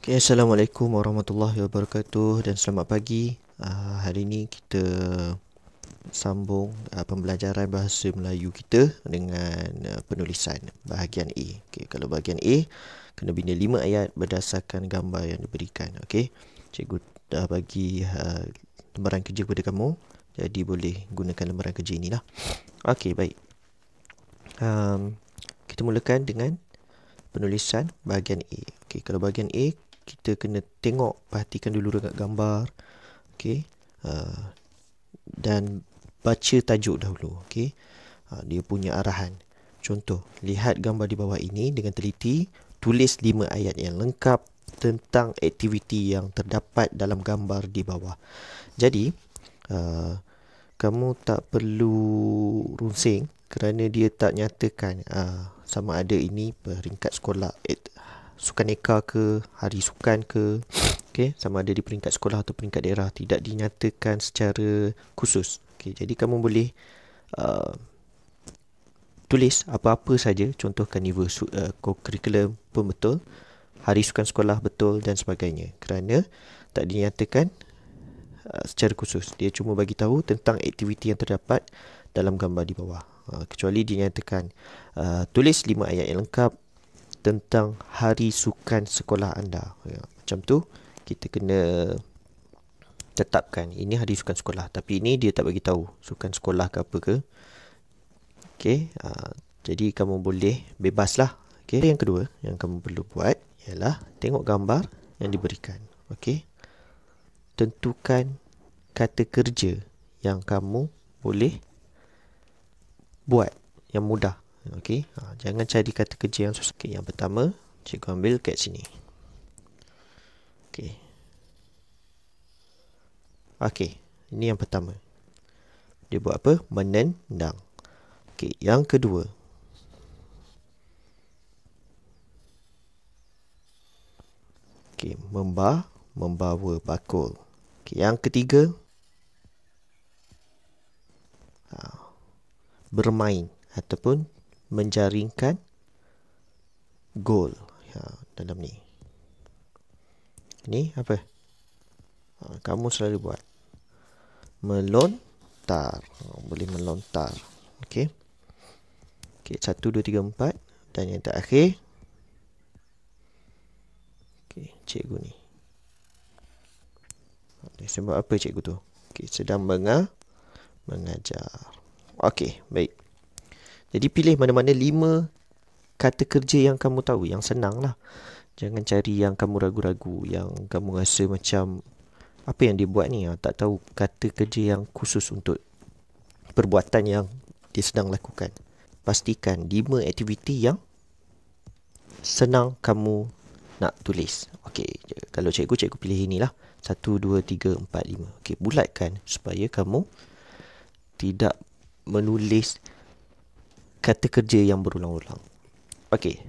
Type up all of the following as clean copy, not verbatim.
Okay, Assalamualaikum warahmatullahi wabarakatuh dan selamat pagi. Hari ini kita sambung pembelajaran bahasa Melayu kita dengan penulisan bahagian A. Okay, kalau bahagian A, kena bina 5 ayat berdasarkan gambar yang diberikan. Okay, cikgu dah bagi lembaran kerja kepada kamu, jadi boleh gunakan lembaran kerja inilah. Okay, baik. Kita mulakan dengan penulisan bahagian A. Okay, kalau bahagian A, kita kena tengok, perhatikan dulu dekat gambar. Okay, dan baca tajuk dahulu. Okay, dia punya arahan. Contoh, lihat gambar di bawah ini dengan teliti, tulis 5 ayat yang lengkap tentang aktiviti yang terdapat dalam gambar di bawah. Jadi, kamu tak perlu runsing kerana dia tak nyatakan sama ada ini peringkat sekolah Sukaneka ke, hari sukan ke, okay, sama ada di peringkat sekolah atau peringkat daerah, tidak dinyatakan secara khusus. Okay, jadi kamu boleh tulis apa-apa saja, contoh carnival curriculum pun betul, hari sukan sekolah betul dan sebagainya, kerana tak dinyatakan secara khusus. Dia cuma bagi tahu tentang aktiviti yang terdapat dalam gambar di bawah. Kecuali dinyatakan tulis 5 ayat yang lengkap tentang hari sukan sekolah anda. Macam tu kita kena tetapkan ini hari sukan sekolah, tapi ini dia tak bagi tahu sukan sekolah ke apa ke. Okey, jadi kamu boleh bebaslah. Okey, yang kedua yang kamu perlu buat ialah tengok gambar yang diberikan. Okey, tentukan kata kerja yang kamu boleh buat yang mudah. Okey, jangan cari kata kerja yang susah. Okey, yang pertama, cikgu ambil kat sini. Okey. Okey, ini yang pertama. Dia buat apa? Menendang. Okey, yang kedua. Okey, membawa bakul. Okey, yang ketiga, bermain ataupun menjaringkan gol dalam ni. Ni apa? Kamu selalu buat melontar. Boleh melontar. Okey. Okey, 1 2 3 4 dan yang terakhir. Okey, cikgu ni. Sebab apa cikgu tu? Okey, sedang mengajar. Okey, baik. Jadi pilih mana-mana 5 kata kerja yang kamu tahu, yang senang lah. Jangan cari yang kamu ragu-ragu, yang kamu rasa macam apa yang dia buat ni, tak tahu kata kerja yang khusus untuk perbuatan yang dia sedang lakukan. Pastikan 5 aktiviti yang senang kamu nak tulis. Okey, kalau cikgu pilih inilah. 1, 2, 3, 4, 5. Okey, bulatkan supaya kamu tidak menulis kata kerja yang berulang-ulang. Okey.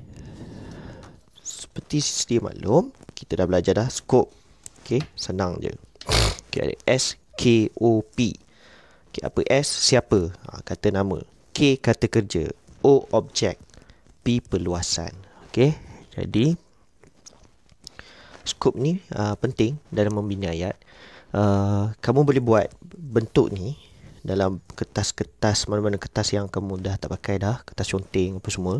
Seperti sedia maklum, kita dah belajar dah skop. Okey, senang je. Okey, ada S, K, O, P. Okey, apa S? Siapa? Kata nama. K, kata kerja. O, objek. P, perluasan. Okey, jadi skop ni penting dalam membina ayat. Kamu boleh buat bentuk ni dalam kertas-kertas, mana-mana kertas yang kamu dah tak pakai dah, kertas conteng apa semua.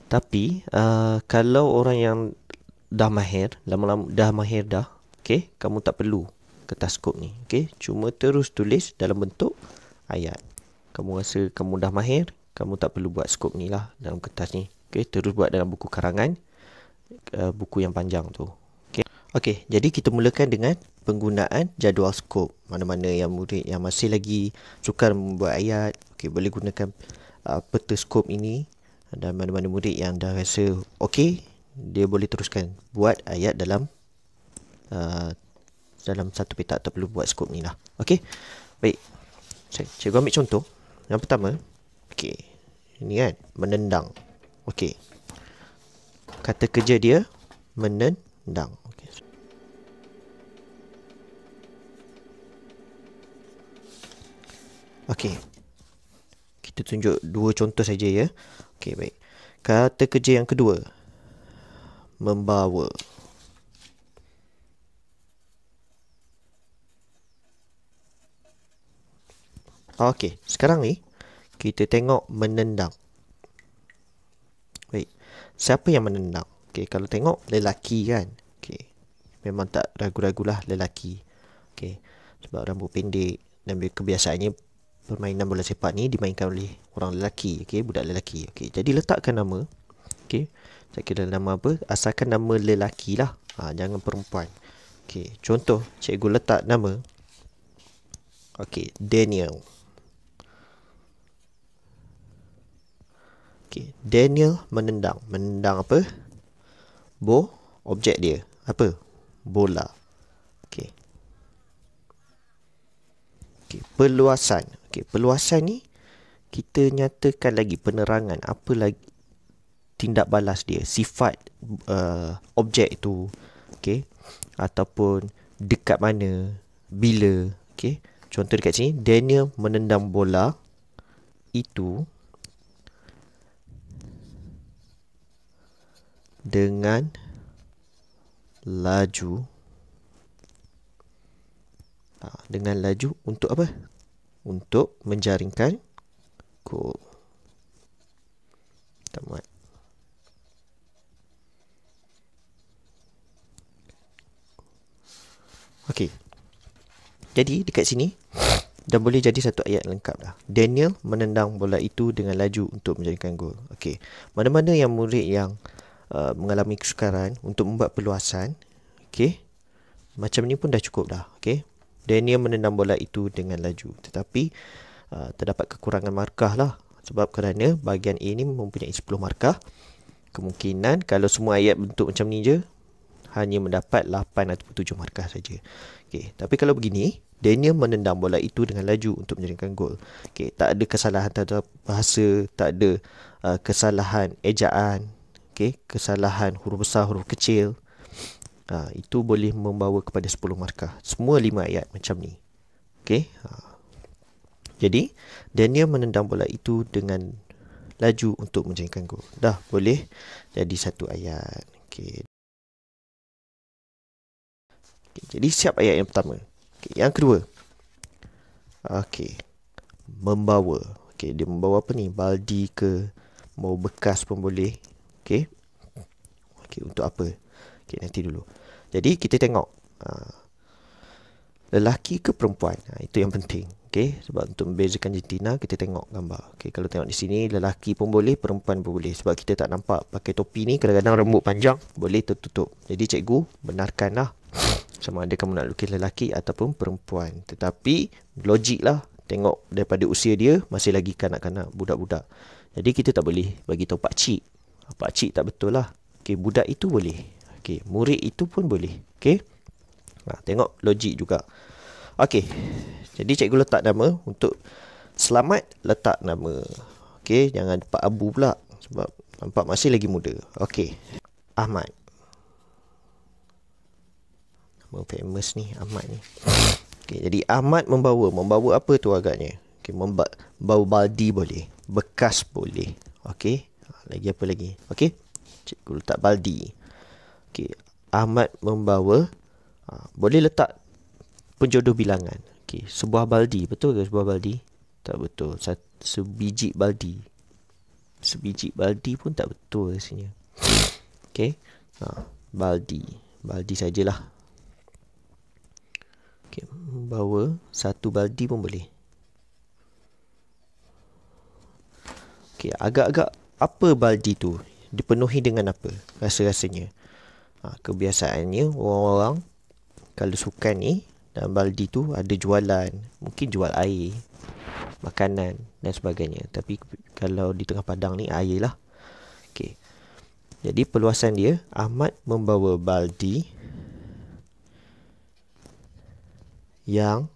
Tapi kalau orang yang dah mahir, lama-lama dah mahir dah, okey, kamu tak perlu kertas skop ni. Okey, cuma terus tulis dalam bentuk ayat. Kamu rasa kamu dah mahir, kamu tak perlu buat skop ni lah dalam kertas ni. Okey, terus buat dalam buku karangan, buku yang panjang tu. Okey, jadi kita mulakan dengan penggunaan jadual skop. Mana-mana yang murid yang masih lagi sukar membuat ayat, okey, boleh gunakan peta skop ini. Dan mana-mana murid yang dah rasa okey, dia boleh teruskan buat ayat dalam satu peta, tak perlu buat skop ni lah. Okey, baik. Cikgu ambil contoh. Yang pertama, okey, ini kan, menendang. Okey, kata kerja dia menendang. Okey, kita tunjuk 2 contoh saja ya. Okey, baik. Kata kerja yang kedua, membawa. Okey, sekarang ni kita tengok menendang. Baik. Siapa yang menendang? Okey, kalau tengok lelaki kan. Okey. Memang tak ragu-ragulah lelaki. Okey. Sebab rambut pendek dan kebiasaannya permainan bola sepak ni dimainkan oleh orang lelaki. Okey, budak lelaki. Okey, jadi letakkan nama. Okey. Tak kira nama apa, asalkan nama lelaki lah. Jangan perempuan. Okey, contoh cikgu letak nama. Okey, Daniel. Okey, Daniel menendang. Menendang apa? Objek dia. Apa? Bola. Okey. Okey, perluasan. Okey, perluasan ni kita nyatakan lagi penerangan apa lagi tindak balas dia, sifat objek tu. Okey. Ataupun dekat mana, bila. Okey. Contoh dekat sini, Daniel menendang bola itu dengan laju. Dengan laju untuk apa? Untuk menjaringkan gol. Tamat. Okey. Jadi dekat sini dah boleh jadi satu ayat lengkap dah. Daniel menendang bola itu dengan laju untuk menjaringkan gol. Okey. Mana-mana yang murid yang mengalami kesukaran untuk membuat perluasan, okey, macam ni pun dah cukup dah. Okey. Daniel menendang bola itu dengan laju. Tetapi terdapat kekurangan markah lah. Sebab kerana bahagian A ni mempunyai 10 markah. Kemungkinan kalau semua ayat bentuk macam ni je, hanya mendapat 8 atau 7 markah saja. Okey, tapi kalau begini, Daniel menendang bola itu dengan laju untuk menjaringkan gol. Okey, tak ada kesalahan tata bahasa, tak ada kesalahan ejaan, okey, kesalahan huruf besar, huruf kecil. Itu boleh membawa kepada 10 markah. Semua 5 ayat macam ni. Okey. Jadi, Daniel menendang bola itu dengan laju untuk menjaringkan gol. Dah boleh jadi satu ayat. Okey. Jadi siap ayat yang pertama. Okey, yang kedua. Okey. Membawa. Okey, dia membawa apa ni? Baldi ke, mau bekas pun boleh. Okey. Okey, untuk apa? Okey, nanti dulu. Jadi kita tengok lelaki ke perempuan. Itu yang penting. Okey, sebab untuk membezakan jantina kita tengok gambar. Okey, kalau tengok di sini lelaki pun boleh, perempuan pun boleh. Sebab kita tak nampak pakai topi ni, kadang-kadang rambut panjang boleh tertutup. Jadi cikgu benarkanlah sama ada kamu nak lukis lelaki ataupun perempuan. Tetapi logik lah, tengok daripada usia dia masih lagi kanak-kanak, budak-budak. Jadi kita tak boleh bagi tahu pakcik. Pakcik tak betul lah. Okey, budak itu boleh. Okey, murid itu pun boleh. Okey. Tengok logik juga. Okey. Jadi cikgu letak nama untuk selamat, letak nama. Okey, jangan Pak Abu pula sebab nampak masih lagi muda. Okey. Ahmad. Nama famous ni Ahmad ni. Okey, jadi Ahmad membawa apa tu agaknya? Okey, membawa baldi boleh, bekas boleh. Okey. Lagi apa lagi? Okey. Cikgu letak baldi. Okey, Ahmad membawa, boleh letak penjodoh bilangan. Okey, sebuah baldi. Betul ke sebuah baldi? Tak betul. Sebiji baldi. Sebiji baldi pun tak betul rasanya. Okey. Baldi. Baldi sajalah. Okey, membawa satu baldi pun boleh. Okey, agak-agak apa baldi tu? Dipenuhi dengan apa? Rasa-rasanya. Kebiasaannya orang-orang kalau sukan ni dalam baldi tu ada jualan, mungkin jual air, makanan dan sebagainya. Tapi kalau di tengah padang ni air lah. Okey. Jadi perluasan dia, Ahmad membawa baldi yang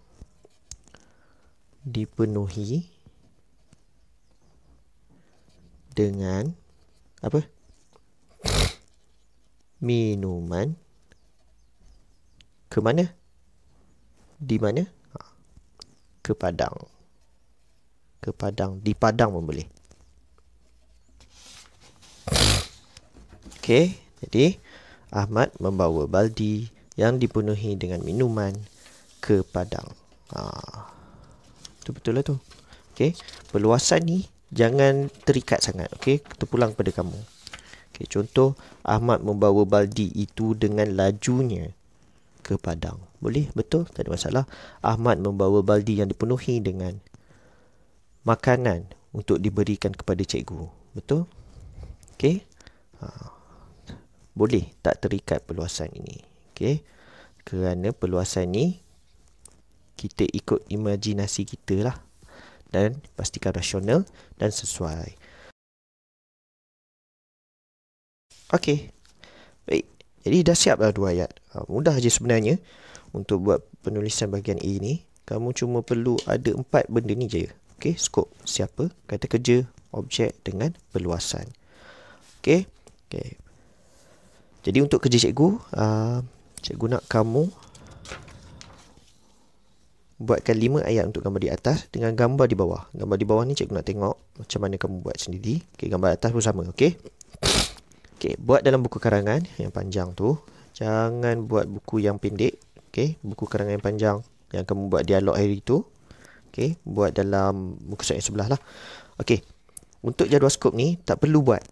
dipenuhi dengan apa? Minuman. Ke mana? Di mana? Ke padang. Ke padang. Di padang pun boleh. Okey. Jadi Ahmad membawa baldi yang dipenuhi dengan minuman ke padang. Betul-betul lah tu. Okey, perluasan ni jangan terikat sangat. Okey, terpulang pada kamu. Okey, contoh Ahmad membawa baldi itu dengan lajunya ke padang. Boleh, betul, tak ada masalah. Ahmad membawa baldi yang dipenuhi dengan makanan untuk diberikan kepada cikgu. Betul? Okey. Boleh tak terikat perluasan ini. Okey. Kerana perluasan ni kita ikut imajinasi kita lah. Dan pastikan rasional dan sesuai. Okey. Baik. Jadi dah siap dah 2 ayat. Mudah je sebenarnya untuk buat penulisan bahagian A ni. Kamu cuma perlu ada 4 benda ni je. Okey, skop. Siapa, kata kerja, objek dengan perluasan. Okey. Okey. Jadi untuk kerja cikgu, cikgu nak kamu buatkan 5 ayat untuk gambar di atas dengan gambar di bawah. Gambar di bawah ni cikgu nak tengok macam mana kamu buat sendiri. Okey, gambar atas pun sama. Okey. Okey, buat dalam buku karangan yang panjang tu. Jangan buat buku yang pendek. Okey, buku karangan yang panjang yang kamu buat dialog hari tu. Okey, buat dalam muka surat yang sebelah lah. Okey, untuk jadual skop ni tak perlu buat.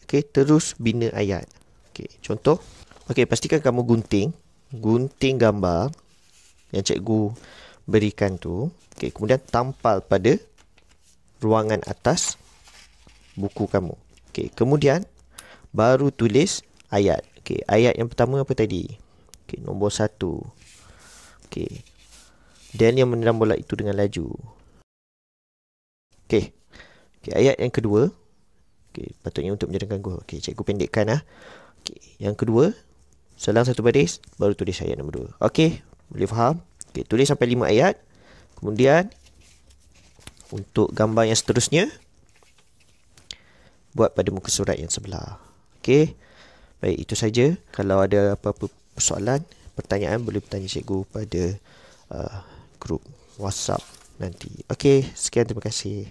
Okey, terus bina ayat. Okey, contoh. Okey, pastikan kamu gunting gambar yang cikgu berikan tu. Okey, kemudian tampal pada ruangan atas buku kamu. Okey, kemudian baru tulis ayat. Okey, ayat yang pertama apa tadi? Okey, nombor 1. Okey. Daniel menendang bola itu dengan laju. Okey. Okey, ayat yang kedua. Okey, patutnya untuk menjadikan gol. Okey, cikgu pendekkan ah. Okey, yang kedua, selang satu baris baru tulis ayat nombor 2. Okey, boleh faham? Okey, tulis sampai 5 ayat. Kemudian untuk gambar yang seterusnya buat pada muka surat yang sebelah. Okey. Baik, itu saja. Kalau ada apa-apa persoalan, pertanyaan, boleh bertanya cikgu pada grup WhatsApp nanti. Okey, sekian, terima kasih.